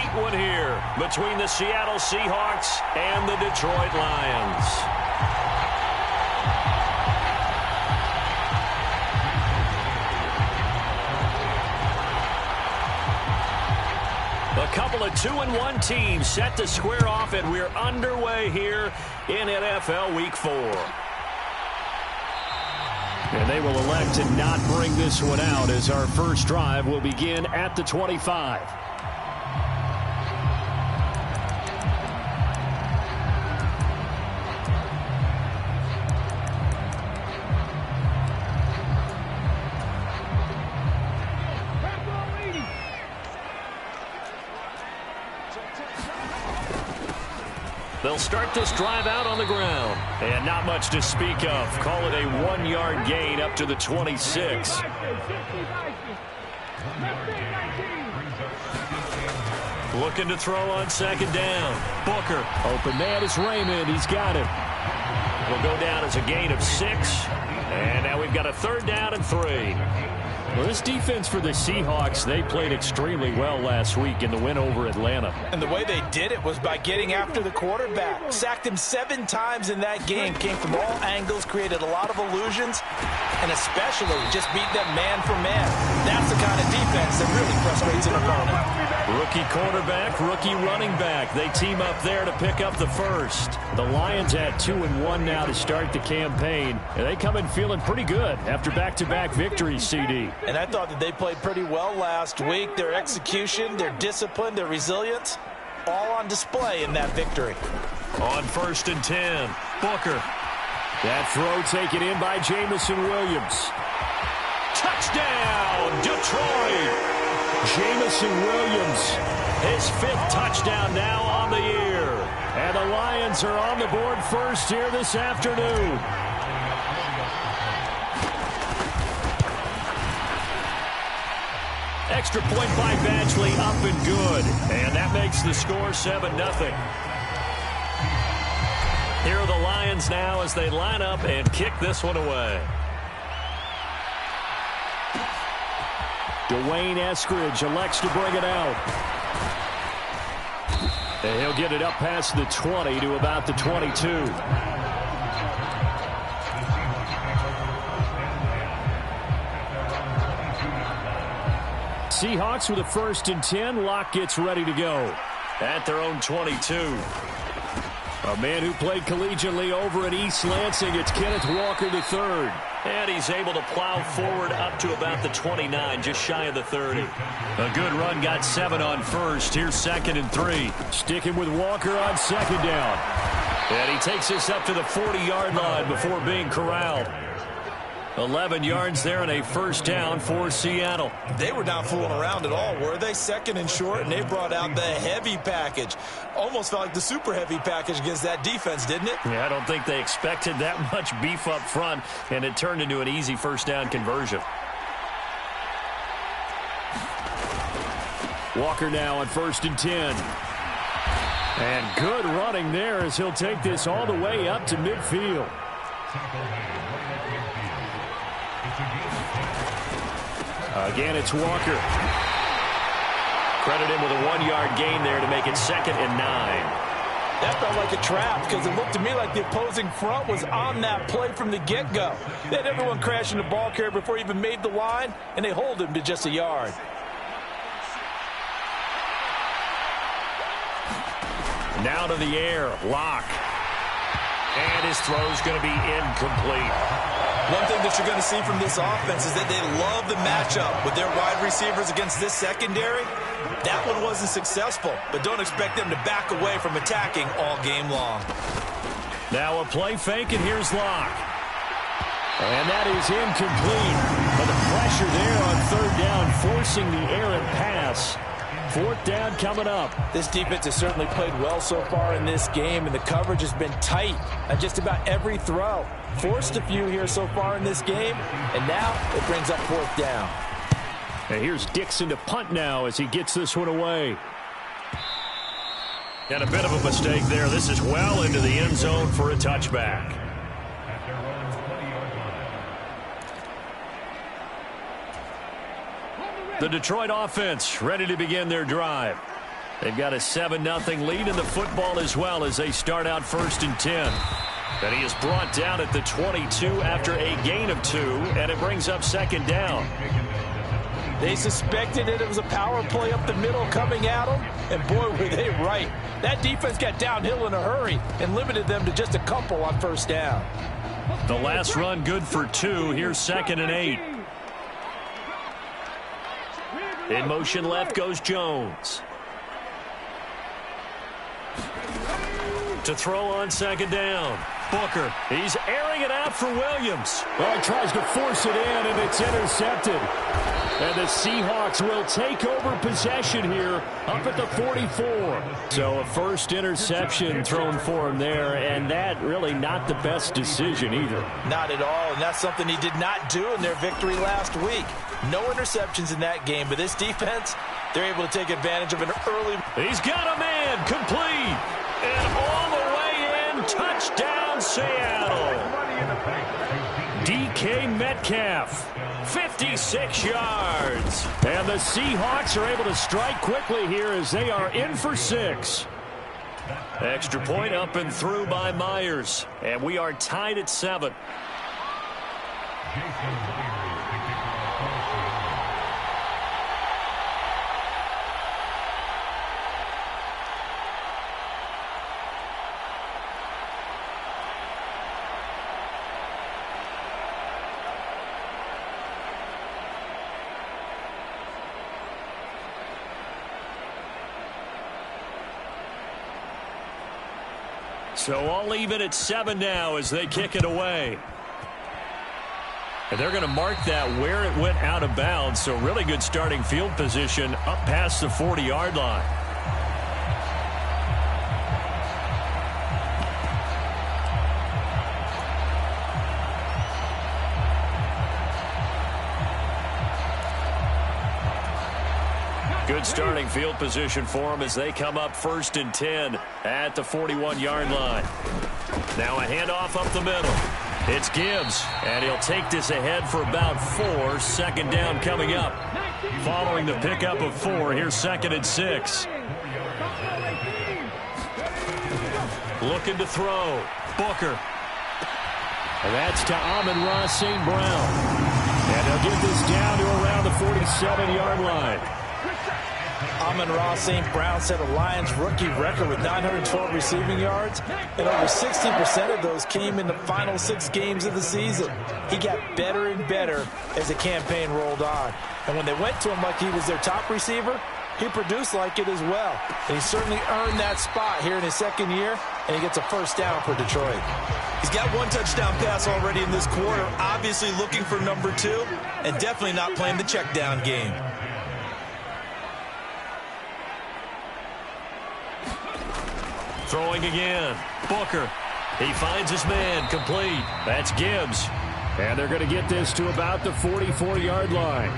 tight one here between the Seattle Seahawks and the Detroit Lions. A couple of 2-1 teams set to square off, and we're underway here in NFL Week 4. And they will elect to not bring this one out as our first drive will begin at the 25. They'll start this drive out on the ground. And not much to speak of. Call it a 1-yard gain up to the 26. Looking to throw on second down. Booker. Open man is Raymond. He's got him. Will go down as a gain of 6. And now we've got a 3rd down and 3. Well, this defense for the Seahawks, they played extremely well last week in the win over Atlanta. And the way they did it was by getting after the quarterback. Sacked him 7 times in that game. Came from all angles, created a lot of illusions, and especially just beat them man for man. That's the kind of defense that really frustrates an opponent. Rookie quarterback, rookie running back. They team up there to pick up the first. The Lions at 2-1 now to start the campaign. And they come in feeling pretty good after back-to-back victories, CD. And I thought that they played pretty well last week. Their execution, their discipline, their resilience, all on display in that victory. On 1st and 10, Booker. That throw taken in by Jamison Williams. Touchdown, Detroit! Jamison Williams, his 5th touchdown now on the year. And the Lions are on the board first here this afternoon. Extra point by Badgley, up and good. And that makes the score 7-0. Here are the Lions now as they line up and kick this one away. Dwayne Eskridge elects to bring it out. And he'll get it up past the 20 to about the 22. Seahawks with a 1st and 10. Locke gets ready to go at their own 22. A man who played collegiately over at East Lansing. It's Kenneth Walker III. And he's able to plow forward up to about the 29, just shy of the 30. A good run, got 7 on 1st. Here's 2nd and 3. Sticking with Walker on 2nd down. And he takes this up to the 40-yard line before being corralled. 11 yards there and a 1st down for Seattle. They were not fooling around at all, were they? 2nd and short, and they brought out the heavy package. Almost felt like the super heavy package against that defense, didn't it? Yeah, I don't think they expected that much beef up front, and it turned into an easy 1st down conversion. Walker now on 1st and 10. And good running there as he'll take this all the way up to midfield. Again, it's Walker. Credit him with a 1-yard gain there to make it 2nd and 9. That felt like a trap because it looked to me like the opposing front was on that play from the get-go. They had everyone crashing the ball carrier before he even made the line, and they hold him to just a yard. Now to the air, Locke. And his throw's going to be incomplete. One thing that you're going to see from this offense is that they love the matchup with their wide receivers against this secondary. That one wasn't successful, but don't expect them to back away from attacking all game long. Now a play fake, and here's Locke. And that is incomplete. But the pressure there on 3rd down, forcing the errant pass. 4th down coming up. This defense has certainly played well so far in this game, and the coverage has been tight on just about every throw. Forced a few here so far in this game, and now it brings up 4th down. And here's Dixon to punt now as he gets this one away. And a bit of a mistake there. This is well into the end zone for a touchback. The Detroit offense ready to begin their drive. They've got a 7-0 lead in the football as well as they start out 1st and 10. And he is brought down at the 22 after a gain of 2, and it brings up 2nd down. They suspected it was a power play up the middle coming at them, and boy, were they right. That defense got downhill in a hurry and limited them to just a couple on 1st down. The last run good for 2. Here's 2nd and 8. In motion left goes Jones. To throw on 2nd down. Booker. He's airing it out for Williams. Well, he tries to force it in, and it's intercepted. And the Seahawks will take over possession here up at the 44. So a first interception thrown for him there, and that really not the best decision either. Not at all, and that's something he did not do in their victory last week. No interceptions in that game, but this defense, they're able to take advantage of an early. He's got a man complete, and all the way in, touchdown Seattle. DK Metcalf. 56 yards. And the Seahawks are able to strike quickly here as they are in for 6. Extra point up and through by Myers. And we are tied at 7. So all even at 7 now as they kick it away. And they're going to mark that where it went out of bounds. So really good starting field position up past the 40-yard line. Good starting field position for them as they come up 1st and 10 at the 41-yard line. Now a handoff up the middle. It's Gibbs, and he'll take this ahead for about 4. 2nd down coming up. Following the pickup of 4, here's 2nd and 6. Looking to throw. Booker. And that's to Amon-Ra St. Brown. And they'll get this down to around the 47-yard line. Amon-Ra St. Brown set a Lions rookie record with 912 receiving yards, and over 60% of those came in the final 6 games of the season. He got better and better as the campaign rolled on. And when they went to him like he was their top receiver, he produced like it as well. And he certainly earned that spot here in his 2nd year, and he gets a 1st down for Detroit. He's got 1 touchdown pass already in this quarter, obviously looking for number 2, and definitely not playing the check down game. Throwing again. Booker. He finds his man complete. That's Gibbs. And they're going to get this to about the 44-yard line.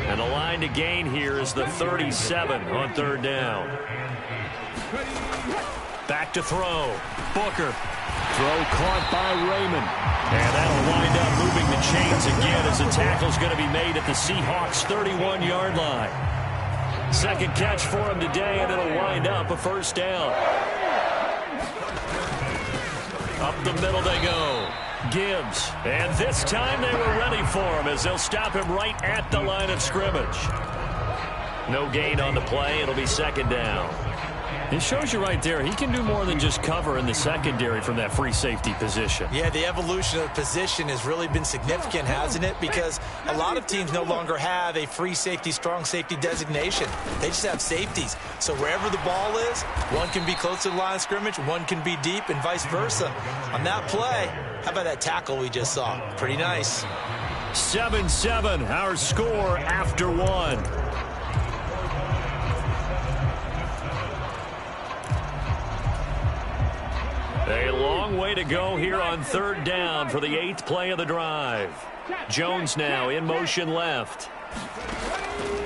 And the line to gain here is the 37 on 3rd down. Back to throw. Booker. Throw caught by Raymond. And that'll wind up moving the chains again as the tackle's going to be made at the Seahawks' 31-yard line. 2nd catch for him today, and it'll wind up a 1st down. Up the middle they go. Gibbs. And this time they were ready for him as they'll stop him right at the line of scrimmage. No gain on the play. It'll be 2nd down. It shows you right there, he can do more than just cover in the secondary from that free safety position. Yeah, the evolution of the position has really been significant, hasn't it? Because a lot of teams no longer have a free safety, strong safety designation. They just have safeties. So wherever the ball is, one can be close to the line of scrimmage, one can be deep, and vice versa. On that play, how about that tackle we just saw? Pretty nice. 7-7, our score after 1. A long way to go here on 3rd down for the 8th play of the drive. Jones now in motion left.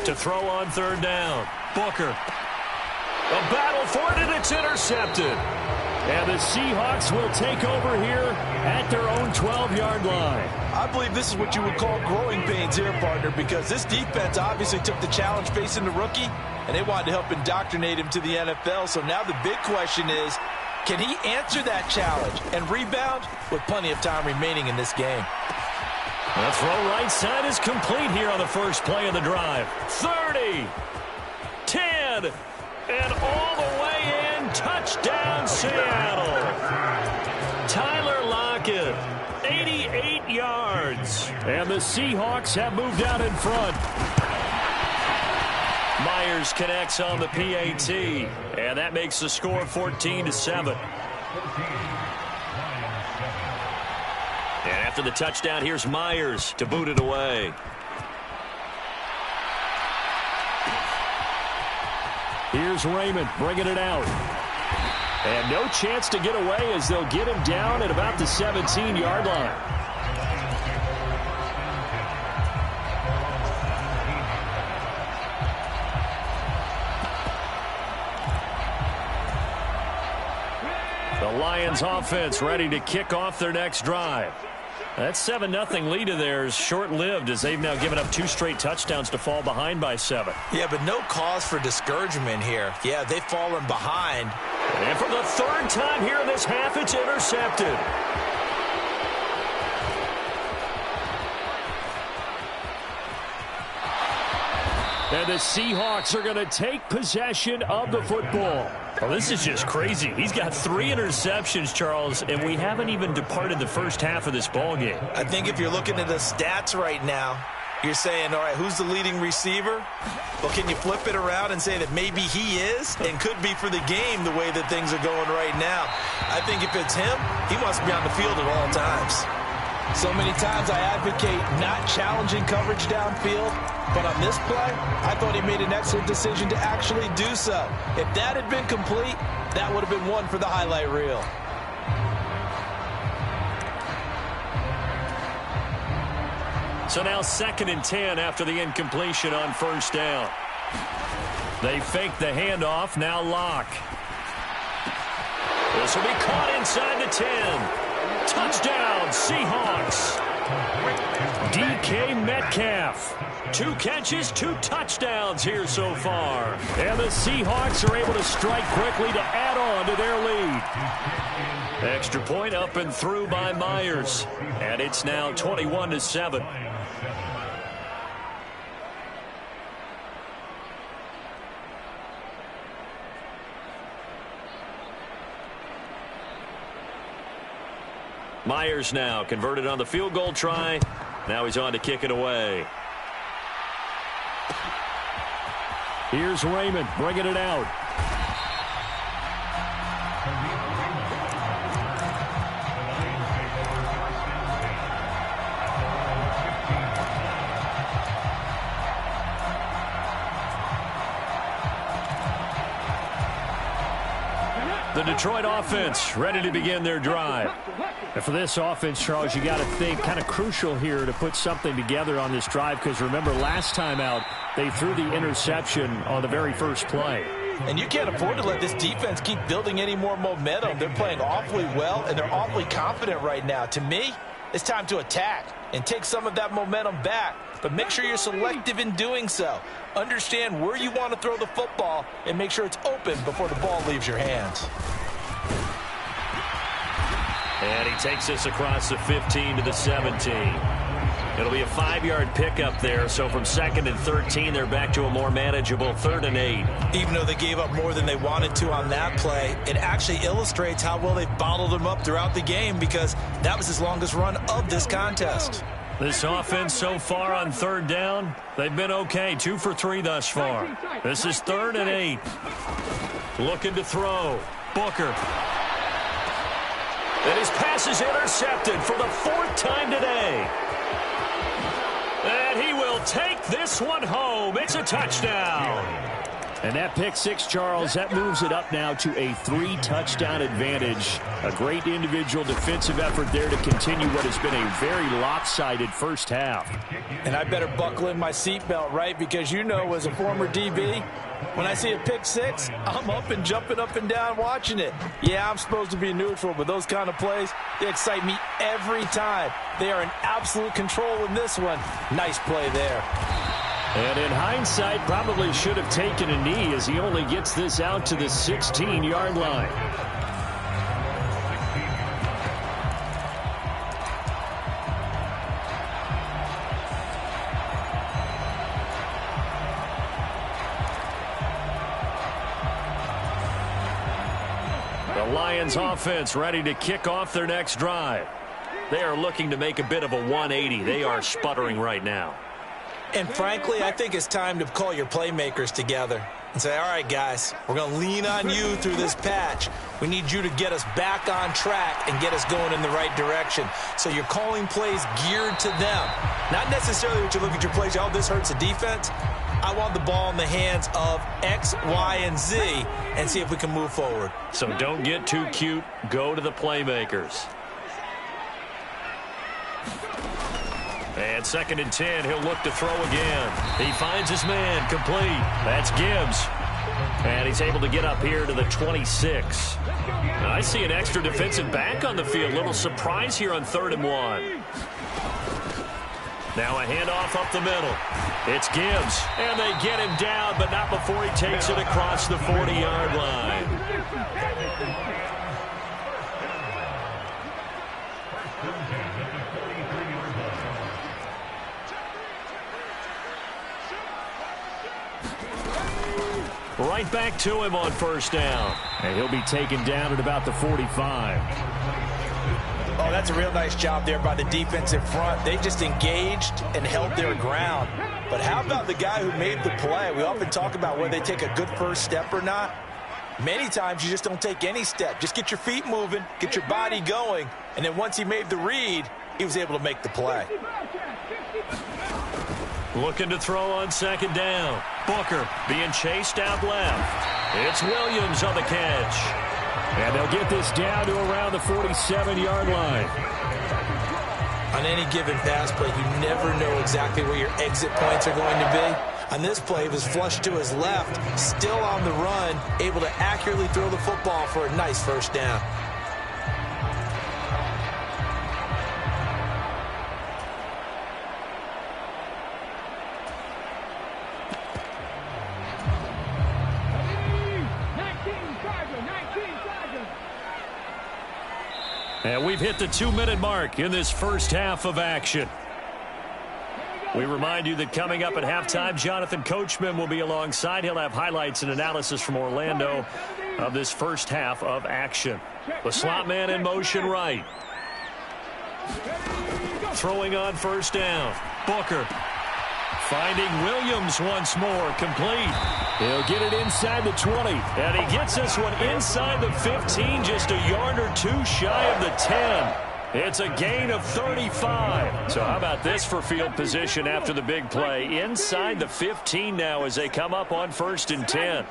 To throw on 3rd down. Booker. A battle for it, and it's intercepted. And the Seahawks will take over here at their own 12-yard line. I believe this is what you would call growing pains here, partner, because this defense obviously took the challenge facing the rookie and they wanted to help indoctrinate him to the NFL. So now the big question is, can he answer that challenge and rebound with plenty of time remaining in this game? The throw right side is complete here on the first play of the drive. 30, 10, and all the way in. Touchdown, Seattle. Tyler Lockett, 88 yards. And the Seahawks have moved out in front. Myers connects on the PAT, and that makes the score 14-7. And after the touchdown, here's Myers to boot it away. Here's Raymond bringing it out. And no chance to get away as they'll get him down at about the 17-yard line. The Lions offense ready to kick off their next drive. That 7-0 lead of theirs short-lived as they've now given up 2 straight touchdowns to fall behind by 7. Yeah, but no cause for discouragement here. Yeah, they've fallen behind. And for the 3rd time here in this half, it's intercepted. And the Seahawks are going to take possession of the football. Well, this is just crazy. He's got 3 interceptions, Charles, and we haven't even departed the first half of this ballgame. I think if you're looking at the stats right now, you're saying, all right, who's the leading receiver? Well, can you flip it around and say that maybe he is and could be for the game the way that things are going right now? I think if it's him, he must be on the field at all times. So many times I advocate not challenging coverage downfield, but on this play, I thought he made an excellent decision to actually do so. If that had been complete, that would have been one for the highlight reel. So now 2nd and 10 after the incompletion on first down. They fake the handoff, now Locke. This will be caught inside the 10. Touchdown, Seahawks. DK Metcalf. 2 catches, 2 touchdowns here so far. And the Seahawks are able to strike quickly to add on to their lead. Extra point up and through by Myers. And it's now 21-7. Myers now converted on the field goal try. Now he's on to kick it away. Here's Raymond bringing it out. The Detroit offense ready to begin their drive. And for this offense, Charles, you got to think kind of crucial here to put something together on this drive, because remember last time out they threw the interception on the very first play. And you can't afford to let this defense keep building any more momentum. They're playing awfully well, and they're awfully confident right now. To me, it's time to attack and take some of that momentum back, but make sure you're selective in doing so. Understand where you want to throw the football and make sure it's open before the ball leaves your hands. And he takes this across the 15 to the 17. It'll be a 5-yard pickup there, so from 2nd and 13, they're back to a more manageable 3rd and 8. Even though they gave up more than they wanted to on that play, it actually illustrates how well they've bottled them up throughout the game, because that was his longest run of this contest. This offense so far on 3rd down, they've been okay. 2 for 3 thus far. This is 3rd and 8. Looking to throw. Booker. And his pass is intercepted for the 4th time today. And he will take this one home. It's a touchdown. And that pick 6, Charles, that moves it up now to a 3-touchdown advantage. A great individual defensive effort there to continue what has been a very lopsided first half. And I better buckle in my seatbelt, right? Because you know, as a former DB, when I see a pick 6, I'm up and jumping up and down watching it. Yeah, I'm supposed to be neutral, but those kind of plays, they excite me every time. They are in absolute control in this one. Nice play there. And in hindsight, probably should have taken a knee as he only gets this out to the 16-yard line. The Lions offense ready to kick off their next drive. They are looking to make a bit of a 180. They are sputtering right now. And frankly, I think it's time to call your playmakers together and say, all right, guys, we're going to lean on you through this patch. We need you to get us back on track and get us going in the right direction. So you're calling plays geared to them. Not necessarily what you look at your plays, oh, this hurts the defense. I want the ball in the hands of X, Y, and Z and see if we can move forward. So don't get too cute. Go to the playmakers. And 2nd and 10, he'll look to throw again. He finds his man, complete. That's Gibbs. And he's able to get up here to the 26. I see an extra defensive back on the field. Little surprise here on 3rd and 1. Now a handoff up the middle. It's Gibbs. And they get him down, but not before he takes it across the 40-yard line. Right back to him on 1st down. And he'll be taken down at about the 45. Oh, that's a real nice job there by the defensive front. They just engaged and held their ground. But how about the guy who made the play? We often talk about whether they take a good first step or not. Many times you just don't take any step. Just get your feet moving, get your body going, and then once he made the read, he was able to make the play. Looking to throw on 2nd down. Booker being chased out left. It's Williams on the catch. And they'll get this down to around the 47-yard line. On any given pass play, you never know exactly where your exit points are going to be. On this play, it was flushed to his left, still on the run, able to accurately throw the football for a nice 1st down. And we've hit the 2-minute mark in this first half of action. We remind you that coming up at halftime, Jonathan Coachman will be alongside. He'll have highlights and analysis from Orlando of this first half of action. The slot man in motion right. Throwing on 1st down. Booker finding Williams once more, complete. He'll get it inside the 20, and he gets this one inside the 15, just a yard or two shy of the 10. It's a gain of 35. So how about this for field position after the big play? Inside the 15 now as they come up on 1st and 10.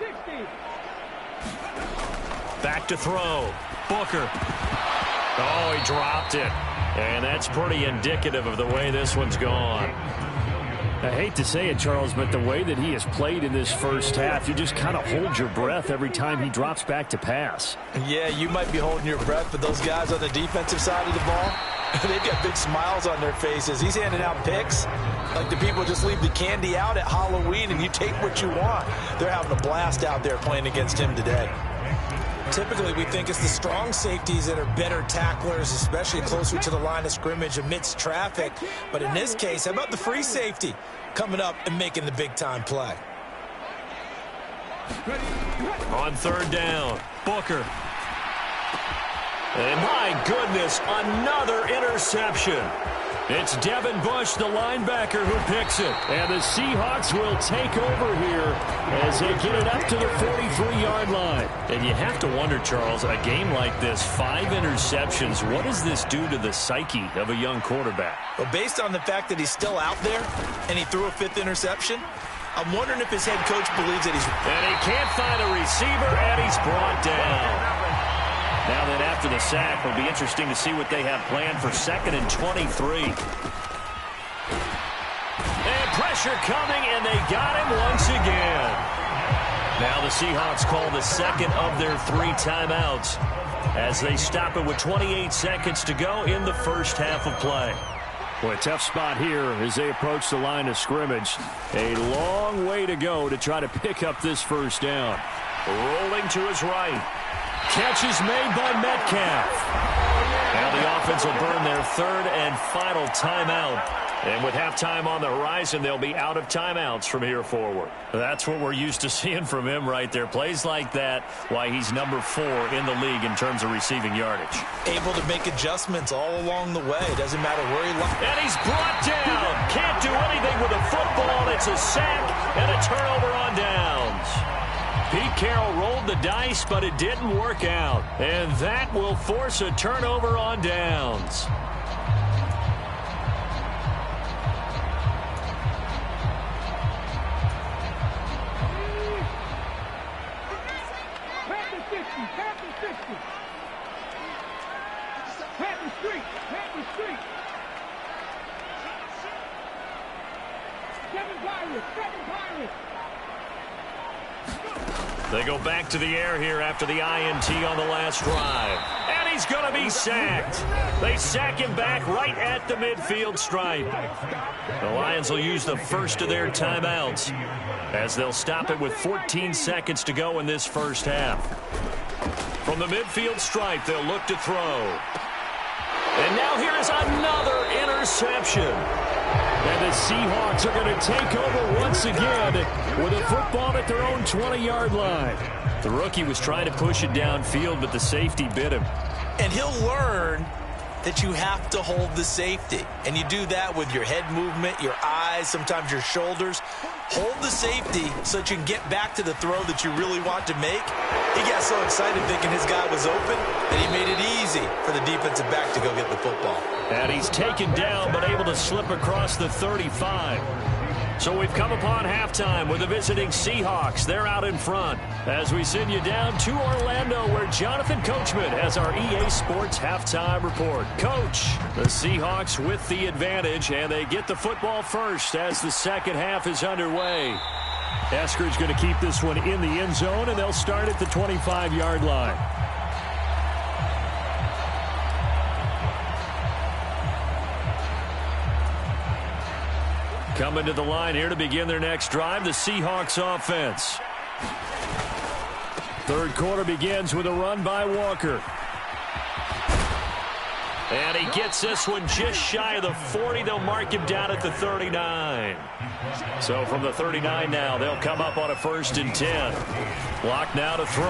Back to throw. Booker. Oh, he dropped it. And that's pretty indicative of the way this one's gone. I hate to say it, Charles, but the way that he has played in this first half, you just kind of hold your breath every time he drops back to pass. Yeah, you might be holding your breath, but those guys on the defensive side of the ball, they've got big smiles on their faces. He's handing out picks like the people just leave the candy out at Halloween and you take what you want. They're having a blast out there playing against him today. Typically, we think it's the strong safeties that are better tacklers, especially closer to the line of scrimmage amidst traffic. But in this case, how about the free safety coming up and making the big-time play? On 3rd down, Booker. And my goodness, another interception. It's Devin Bush, the linebacker, who picks it. And the Seahawks will take over here as they get it up to the 43-yard line. And you have to wonder, Charles, a game like this, 5 interceptions, what does this do to the psyche of a young quarterback? Well, based on the fact that he's still out there and he threw a 5th interception, I'm wondering if his head coach believes that he's... And he can't find a receiver, and he's brought down. Now then, after the sack, it'll be interesting to see what they have planned for 2nd and 23. And pressure coming, and they got him once again. Now the Seahawks call the second of their 3 timeouts as they stop it with 28 seconds to go in the first half of play. Boy, tough spot here as they approach the line of scrimmage. A long way to go to try to pick up this first down. Rolling to his right. Catch is made by Metcalf. Now the offense will burn their third and final timeout. And with halftime on the horizon, they'll be out of timeouts from here forward. That's what we're used to seeing from him right there. Plays like that, why he's number 4 in the league in terms of receiving yardage. Able to make adjustments all along the way. Doesn't matter where he lies. And he's brought down. Can't do anything with a football. It's a sack and a turnover on downs. Pete Carroll rolled the dice, but it didn't work out. And that will force a turnover on downs. They go back to the air here after the INT on the last drive. And he's going to be sacked. They sack him back right at the midfield stripe. The Lions will use the first of their timeouts as they'll stop it with 14 seconds to go in this first half. From the midfield stripe, they'll look to throw. And now here is another interception. And the Seahawks are going to take over once again with a football at their own 20-yard line. The rookie was trying to push it downfield, but the safety bit him. And he'll learn that you have to hold the safety. And you do that with your head movement, your eyes, sometimes your shoulders. Hold the safety so that you can get back to the throw that you really want to make. He got so excited thinking his guy was open that he made it easy for the defensive back to go get the football. And he's taken down but able to slip across the 35. So we've come upon halftime with the visiting Seahawks. They're out in front as we send you down to Orlando where Jonathan Coachman has our EA Sports halftime report. Coach, the Seahawks with the advantage, and they get the football first as the second half is underway. Esker's going to keep this one in the end zone, and they'll start at the 25-yard line. Coming to the line here to begin their next drive, the Seahawks offense. Third quarter begins with a run by Walker. And he gets this one just shy of the 40. They'll mark him down at the 39. So from the 39 now, they'll come up on a 1st and 10. Block now to throw.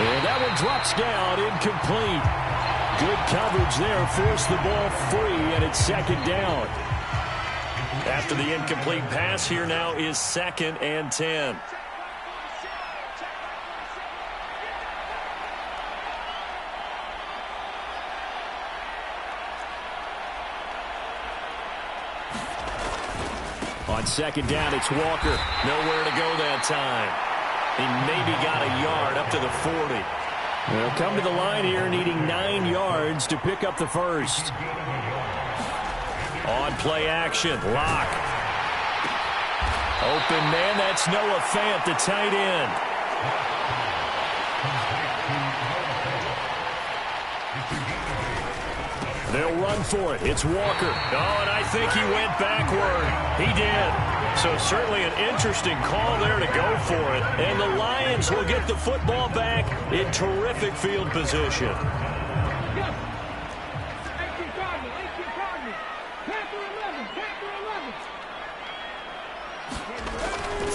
And that one drops down, incomplete. Good coverage there, forced the ball free, and it's second down. After the incomplete pass, here now is 2nd and 10. On second down, it's Walker. Nowhere to go that time. He maybe got a yard up to the 40. They'll come to the line here needing 9 yards to pick up the first. On play action, Lock. Open man, that's Noah Fant, the tight end. They'll run for it. It's Walker. Oh, and I think he went backward. He did. So certainly an interesting call there to go for it. And the Lions will get the football back in terrific field position.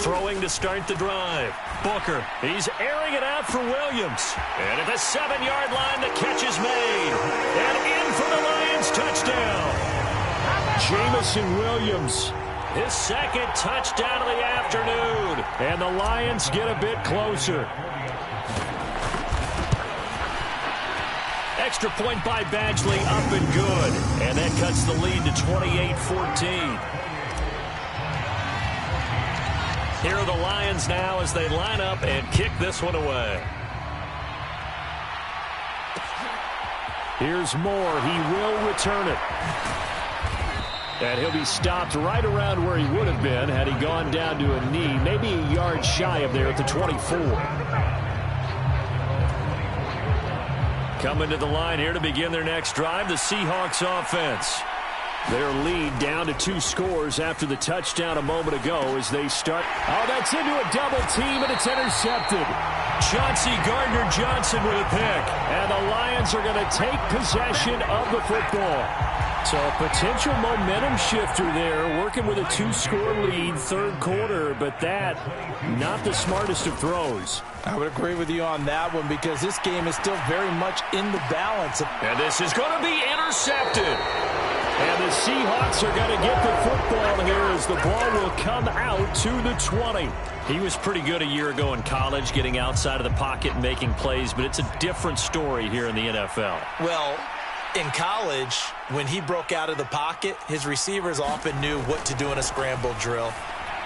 Throwing to start the drive. Booker, he's airing it out for Williams. And at the 7-yard line, the catch is made. And in for the Lions touchdown. Jamison Williams. His second touchdown of the afternoon. And the Lions get a bit closer. Extra point by Badgley, up and good. And that cuts the lead to 28-14. Here are the Lions now as they line up and kick this one away. Here's Moore. He will return it. And he'll be stopped right around where he would have been had he gone down to a knee, maybe a yard shy of there at the 24. Coming to the line here to begin their next drive, the Seahawks offense. Their lead down to 2 scores after the touchdown a moment ago as they start. Oh, that's into a double team, and it's intercepted. Chauncey Gardner-Johnson with a pick. And the Lions are going to take possession of the football. So a potential momentum shifter there, working with a 2-score lead, third quarter, but that, not the smartest of throws. I would agree with you on that one because this game is still very much in the balance. And this is going to be intercepted. And the Seahawks are going to get the football here as the ball will come out to the 20. He was pretty good a year ago in college, getting outside of the pocket and making plays, but it's a different story here in the NFL. Well, in college, when he broke out of the pocket, his receivers often knew what to do in a scramble drill.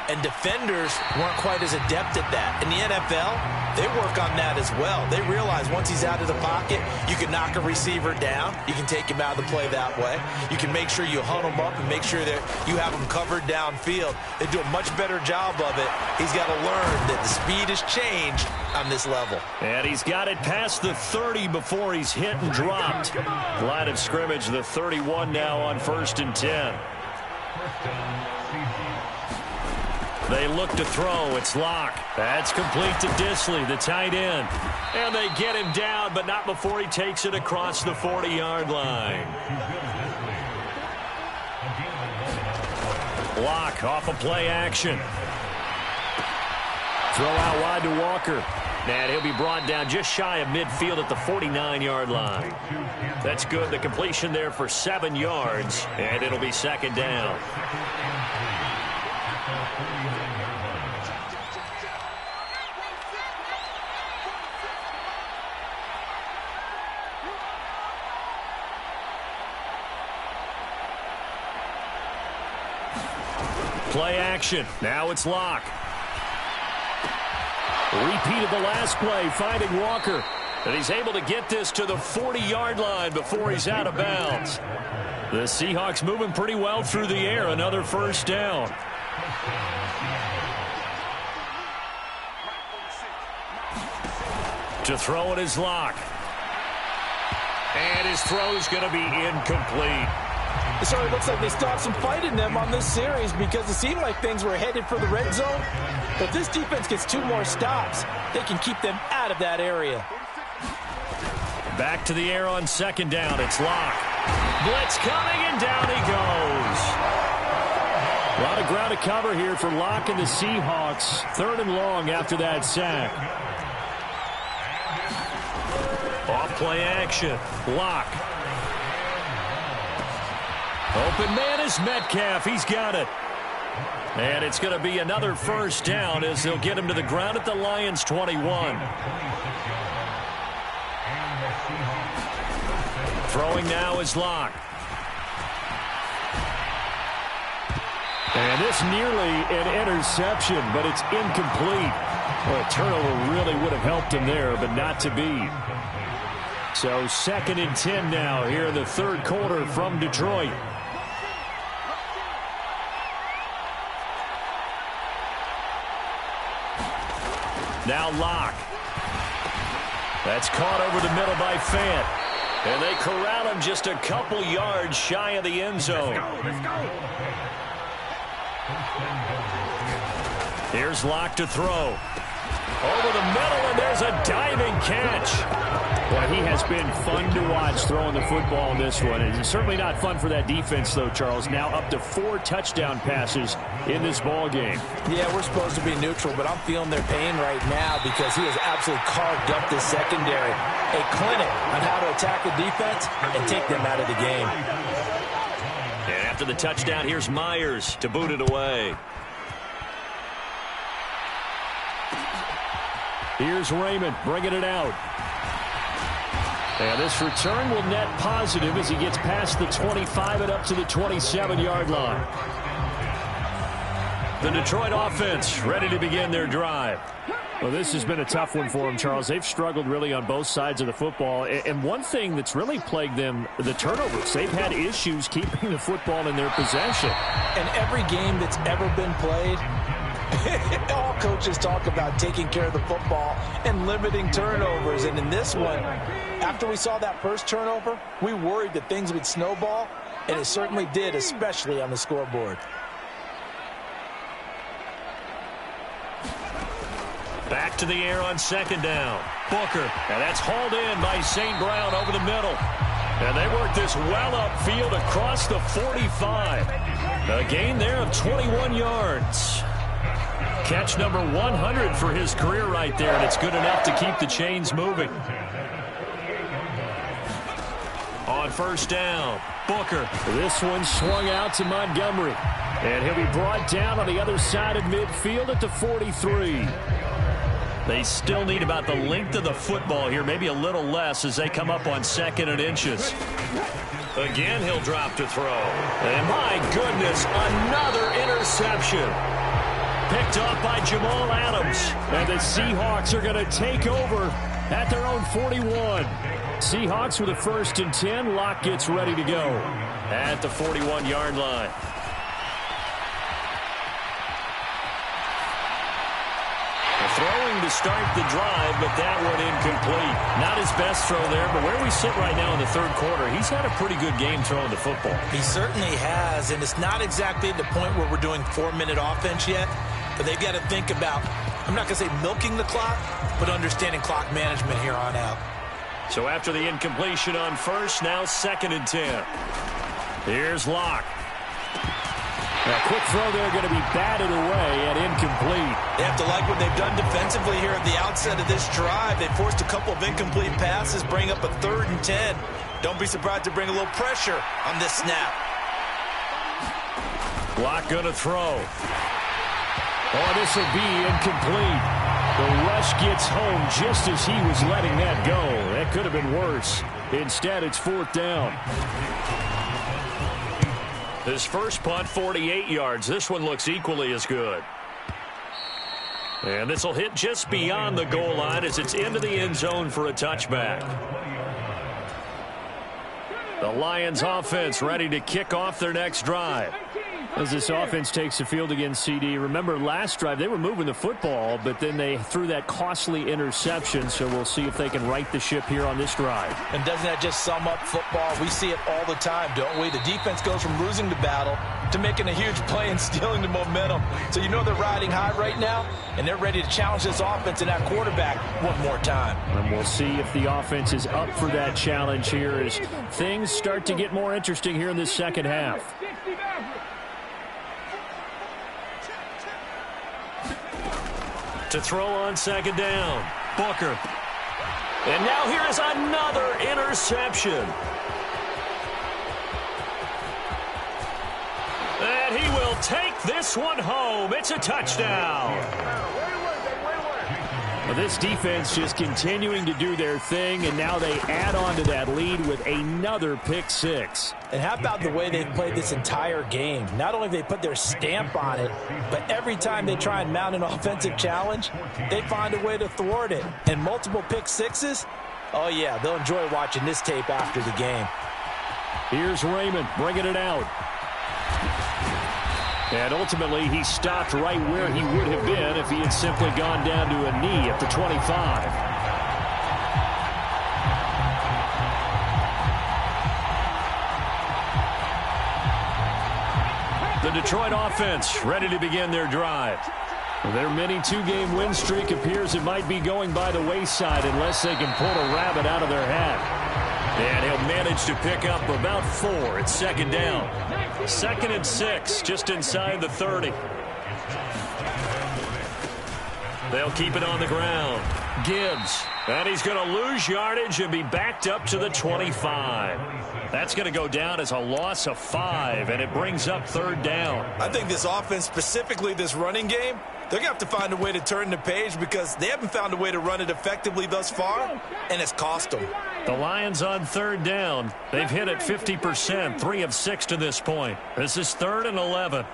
And defenders weren't quite as adept at that. In the NFL, they work on that as well. They realize once he's out of the pocket, you can knock a receiver down. You can take him out of the play that way. You can make sure you hunt him up and make sure that you have him covered downfield. They do a much better job of it. He's got to learn that the speed has changed on this level. And he's got it past the 30 before he's hit and dropped. Line of scrimmage, the 31 now on 1st and 10. They look to throw. It's Locke. That's complete to Disley, the tight end. And they get him down, but not before he takes it across the 40-yard line. Locke off a play action. Throw out wide to Walker. And he'll be brought down just shy of midfield at the 49-yard line. That's good. The completion there for 7 yards, and it'll be 2nd down. Play action. Now it's Locke. Repeated the last play, finding Walker. And he's able to get this to the 40-yard line before he's out of bounds. The Seahawks moving pretty well through the air. Another 1st down. To throw it is Locke. And his throw's going to be incomplete. It certainly looks like they still have some fight in them on this series because it seemed like things were headed for the red zone. But if this defense gets 2 more stops, they can keep them out of that area. Back to the air on 2nd down. It's Locke. Blitz coming, and down he goes. A lot of ground to cover here for Locke and the Seahawks. 3rd and long after that sack. Off play action. Locke. Open man is Metcalf. He's got it. And it's going to be another 1st down as they'll get him to the ground at the Lions' 21. Throwing now is Locke. And this nearly an interception, but it's incomplete. Well, a turnover really would have helped him there, but not to be. So 2nd and 10 now here in the 3rd quarter from Detroit. Now Locke. That's caught over the middle by Fant. And they corral him just a couple yards shy of the end zone. Let's go. Here's Locke to throw. Over the middle, and there's a diving catch. Well, he has been fun to watch throwing the football in this one. It's certainly not fun for that defense, though, Charles. Now up to 4 touchdown passes in this ball game. Yeah, we're supposed to be neutral, but I'm feeling their pain right now because he has absolutely carved up this secondary. A clinic on how to attack the defense and take them out of the game. And after the touchdown, here's Myers to boot it away. Here's Raymond bringing it out. And this return will net positive as he gets past the 25 and up to the 27-yard line. The Detroit offense ready to begin their drive. Well, this has been a tough one for them, Charles. They've struggled really on both sides of the football. And one thing that's really plagued them, the turnovers. They've had issues keeping the football in their possession. And every game that's ever been played, all coaches talk about taking care of the football and limiting turnovers. And in this one, after we saw that first turnover, we worried that things would snowball. And it certainly did, especially on the scoreboard. Back to the air on second down. Booker, and that's hauled in by St. Brown over the middle. And they work this well upfield across the 45. A gain there of 21 yards. Catch number 100 for his career right there, and it's good enough to keep the chains moving. On first down, Booker. This one swung out to Montgomery. And he'll be brought down on the other side of midfield at the 43. They still need about the length of the football here, maybe a little less as they come up on 2nd and inches. Again, he'll drop to throw. And my goodness, another interception. Picked off by Jamal Adams. And the Seahawks are going to take over at their own 41. Seahawks with a 1st and 10. Locke gets ready to go at the 41-yard line. Throwing to start the drive, but that one incomplete. Not his best throw there, but where we sit right now in the 3rd quarter, he's had a pretty good game throwing the football. He certainly has, and it's not exactly at the point where we're doing 4-minute offense yet, but they've got to think about, I'm not going to say milking the clock, but understanding clock management here on out. So after the incompletion on first, now 2nd and 10. Here's Locke. A quick throw there going to be batted away and incomplete. They have to like what they've done defensively here at the outset of this drive. They forced a couple of incomplete passes, bring up a 3rd and 10. Don't be surprised to bring a little pressure on this snap. Locke going to throw. Oh, this will be incomplete. The rush gets home just as he was letting that go. That could have been worse. Instead, it's 4th down. His first punt, 48 yards. This one looks equally as good. And this will hit just beyond the goal line as it's into the end zone for a touchback. The Lions offense ready to kick off their next drive. As this offense takes the field against CD, remember last drive they were moving the football, but then they threw that costly interception, so we'll see if they can right the ship here on this drive. And doesn't that just sum up football? We see it all the time, don't we? The defense goes from losing the battle to making a huge play and stealing the momentum. So you know they're riding high right now, and they're ready to challenge this offense and that quarterback one more time. And we'll see if the offense is up for that challenge here as things start to get more interesting here in this second half. To throw on second down, Booker. And now here is another interception. And he will take this one home. It's a touchdown. Well, this defense just continuing to do their thing, and now they add on to that lead with another pick six. And how about the way they've played this entire game? Not only have they put their stamp on it, but every time they try and mount an offensive challenge, they find a way to thwart it. And multiple pick sixes, oh yeah, they'll enjoy watching this tape after the game. Here's Raymond bringing it out. And ultimately, he stopped right where he would have been if he had simply gone down to a knee at the 25. The Detroit offense ready to begin their drive. Their mini two-game win streak appears it might be going by the wayside unless they can pull a rabbit out of their hat. And he'll manage to pick up about 4. It's second down. 2nd and 6, just inside the 30. They'll keep it on the ground. Gibbs. And he's going to lose yardage and be backed up to the 25. That's going to go down as a loss of 5, and it brings up 3rd down. I think this offense, specifically this running game, they're going to have to find a way to turn the page because they haven't found a way to run it effectively thus far, and it's cost them. The Lions on 3rd down. They've hit it 50%, 3 of 6 to this point. This is 3rd and 11.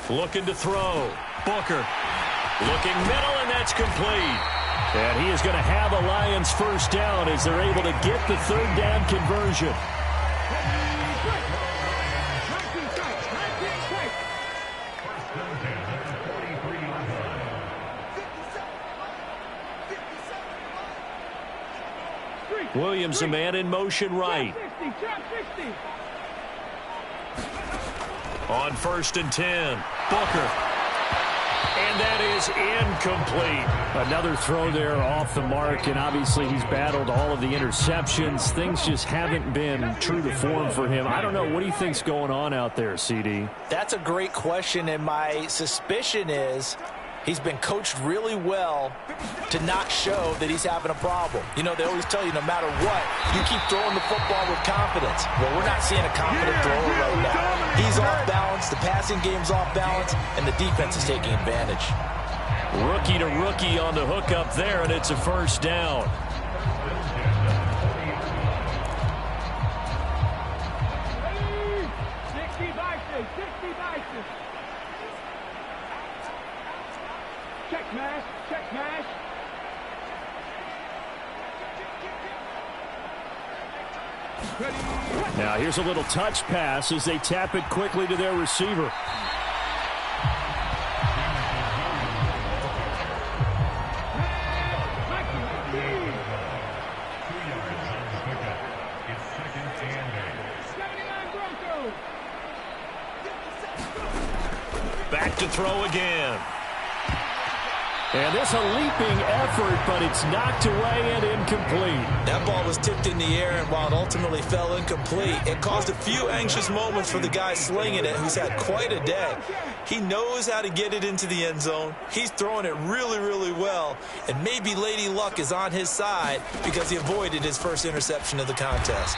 Looking to throw. Booker. Looking middle, and that's complete. And he is going to have a Lions first down as they're able to get the 3rd down conversion. Williams, a man in motion right. On 1st and 10, Booker. And that is incomplete. Another throw there off the mark, and obviously he's battled all of the interceptions. Things just haven't been true to form for him. I don't know. What do you think's going on out there, CD? That's a great question, and my suspicion is he's been coached really well to not show that he's having a problem. You know, they always tell you no matter what, you keep throwing the football with confidence. Well, we're not seeing a confident thrower right now. He's off balance, the passing game's off balance, and the defense is taking advantage. Rookie to rookie on the hook up there, and it's a first down. Check mash, check mash. Now here's a little touch pass as they tap it quickly to their receiver. Back to throw again. And this a leaping effort, but it's knocked away and incomplete. That ball was tipped in the air, and while it ultimately fell incomplete, it caused a few anxious moments for the guy slinging it, who's had quite a day. He knows how to get it into the end zone. He's throwing it really, really well, and maybe Lady Luck is on his side because he avoided his first interception of the contest.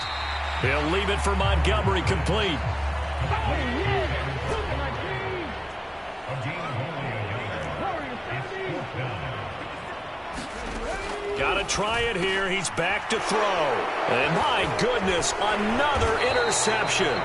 He'll leave it for Montgomery, complete. Got to try it here. He's back to throw. And my goodness, another interception.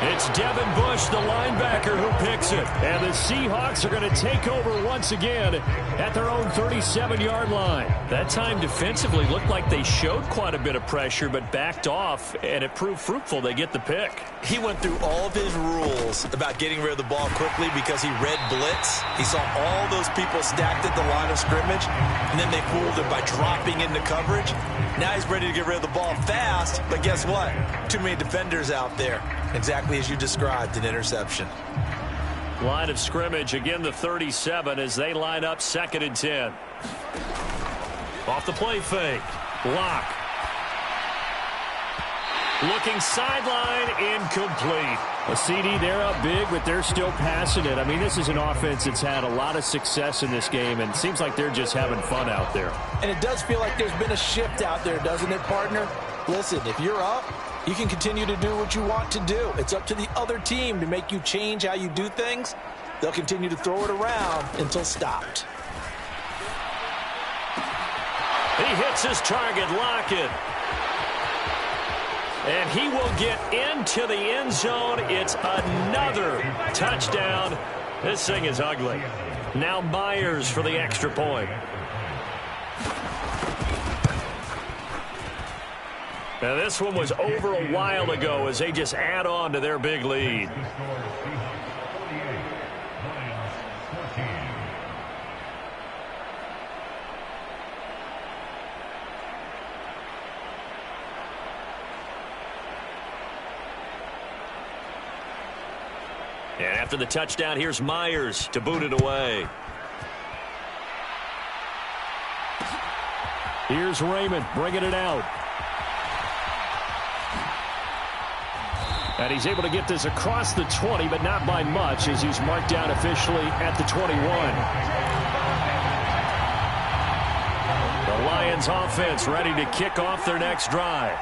It's Devin Bush, the linebacker, who picks it. And the Seahawks are going to take over once again at their own 37-yard line. That time defensively looked like they showed quite a bit of pressure but backed off, and it proved fruitful. They get the pick. He went through all of his rules about getting rid of the ball quickly because he read blitz. He saw all those people stacked at the line of scrimmage, and then they fooled him by dropping into coverage. Now he's ready to get rid of the ball fast, but guess what? Too many defenders out there. Exactly as you described, an interception. Line of scrimmage, again the 37 as they line up 2nd and 10. Off the play fake. Lock. Looking sideline, incomplete. A CD, they're up big, but they're still passing it. I mean, this is an offense that's had a lot of success in this game, and it seems like they're just having fun out there. And it does feel like there's been a shift out there, doesn't it, partner? Listen, if you're up, you can continue to do what you want to do. It's up to the other team to make you change how you do things. They'll continue to throw it around until stopped. He hits his target, Lockett. And he will get into the end zone. It's another touchdown. This thing is ugly. Now Myers for the extra point. Now this one was over a while ago as they just add on to their big lead. And after the touchdown, here's Myers to boot it away. Here's Raymond bringing it out. And he's able to get this across the 20, but not by much, as he's marked down officially at the 21. The Lions offense ready to kick off their next drive.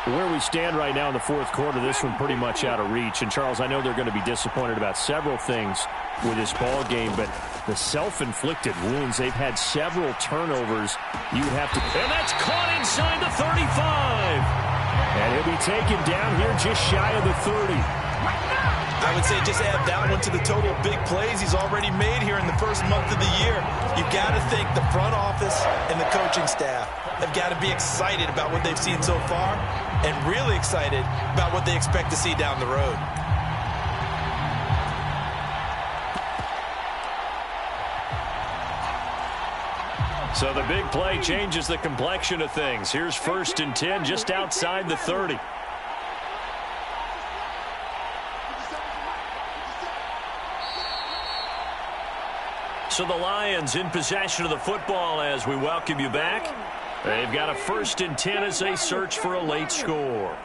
Where we stand right now in the fourth quarter, this one pretty much out of reach. And, Charles, I know they're going to be disappointed about several things with this ball game, but the self-inflicted wounds, they've had several turnovers. You would have to... And that's caught inside the 35. And he'll be taken down here just shy of the 30. I would say just add that one to the total big plays he's already made here in the first month of the year. You've got to think the front office and the coaching staff have got to be excited about what they've seen so far and really excited about what they expect to see down the road. So the big play changes the complexion of things. Here's 1st and 10 just outside the 30. So the Lions in possession of the football as we welcome you back. They've got a 1st and 10 as they search for a late score.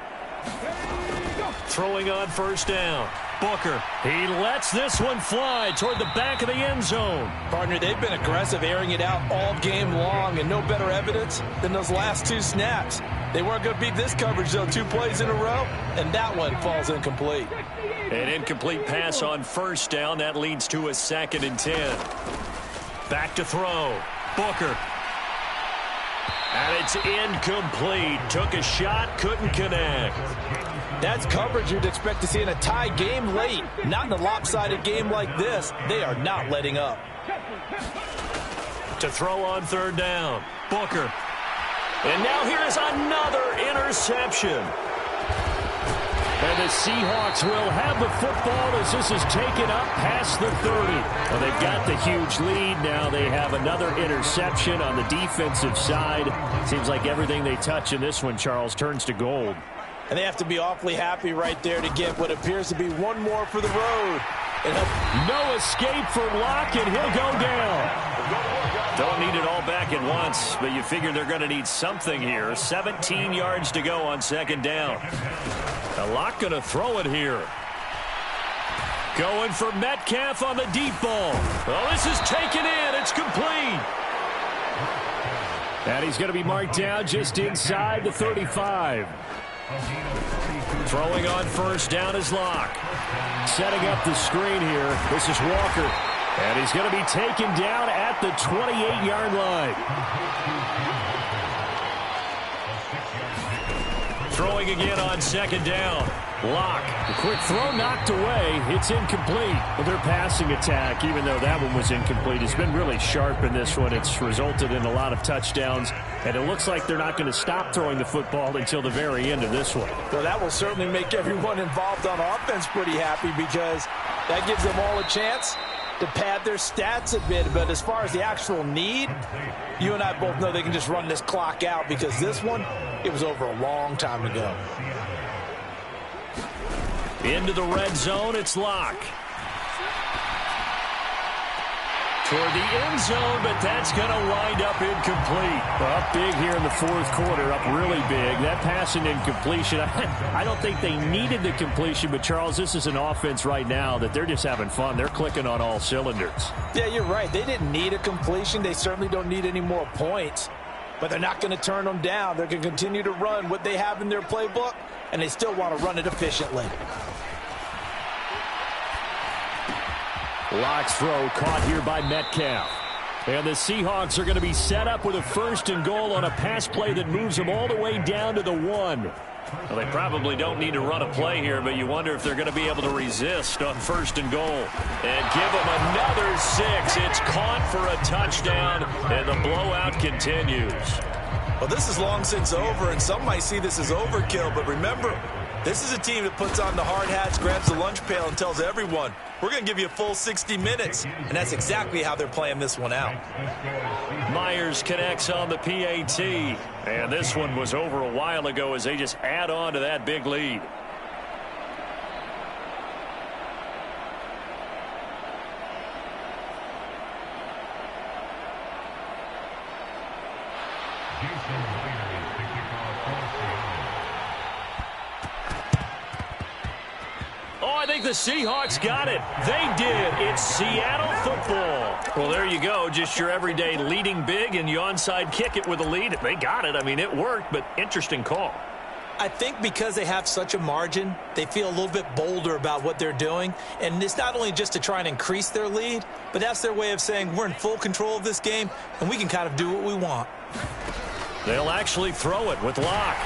Throwing on 1st down. Booker, he lets this one fly toward the back of the end zone. Partner, they've been aggressive, airing it out all game long, and no better evidence than those last 2 snaps. They weren't going to beat this coverage, though, 2 plays in a row, and that one falls incomplete. An incomplete pass on 1st down. That leads to a 2nd and 10. Back to throw. Booker. And it's incomplete. Took a shot, couldn't connect. That's coverage you'd expect to see in a tie game late. Not in a lopsided game like this. They are not letting up. To throw on 3rd down. Booker. And now here's another interception. And the Seahawks will have the football as this is taken up past the 30. Well, they've got the huge lead. Now they have another interception on the defensive side. Seems like everything they touch in this one, Charles, turns to gold. And they have to be awfully happy right there to get what appears to be one more for the road. No escape for Locke, and he'll go down. Don't need it all back at once, but you figure they're going to need something here. 17 yards to go on 2nd down. Now Locke going to throw it here. Going for Metcalf on the deep ball. Well, this is taken in. It's complete. And he's going to be marked down just inside the 35. Throwing on 1st down is Locke. Setting up the screen here. This is Walker. And he's going to be taken down at the 28-yard line. Throwing again on 2nd down. Locke. The quick throw knocked away. It's incomplete. Well, their passing attack, even though that one was incomplete, has been really sharp in this one. It's resulted in a lot of touchdowns, and it looks like they're not going to stop throwing the football until the very end of this one. Well, that will certainly make everyone involved on offense pretty happy because that gives them all a chance to pad their stats a bit. But as far as the actual need, you and I both know they can just run this clock out because this one, it was over a long time ago. Into the red zone, it's Locke. Toward the end zone, but that's going to wind up incomplete. Up big here in the 4th quarter, up really big. That pass and incompletion, I don't think they needed the completion, but Charles, this is an offense right now that they're just having fun. They're clicking on all cylinders. Yeah, you're right. They didn't need a completion. They certainly don't need any more points, but they're not going to turn them down. They're going to continue to run what they have in their playbook, and they still want to run it efficiently. Locke's throw caught here by Metcalf. And the Seahawks are going to be set up with a 1st and goal on a pass play that moves them all the way down to the 1. Well, they probably don't need to run a play here, but you wonder if they're going to be able to resist on 1st and goal. And give them another 6. It's caught for a touchdown, and the blowout continues. Well, this is long since over, and some might see this as overkill, but remember, this is a team that puts on the hard hats, grabs the lunch pail, and tells everyone, we're going to give you a full 60 minutes. And that's exactly how they're playing this one out. Myers connects on the PAT. And this one was over a while ago as they just add on to that big lead. I think the Seahawks got it. They did. It's Seattle football. Well, there you go. Just your everyday leading big, and you onside kick it with a lead. They got it. I mean, it worked, but interesting call. I think because they have such a margin, they feel a little bit bolder about what they're doing. And it's not only just to try and increase their lead, but that's their way of saying we're in full control of this game, and we can kind of do what we want. They'll actually throw it with Locke.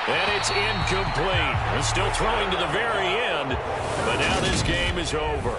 And it's incomplete. They're still throwing to the very end, but now this game is over.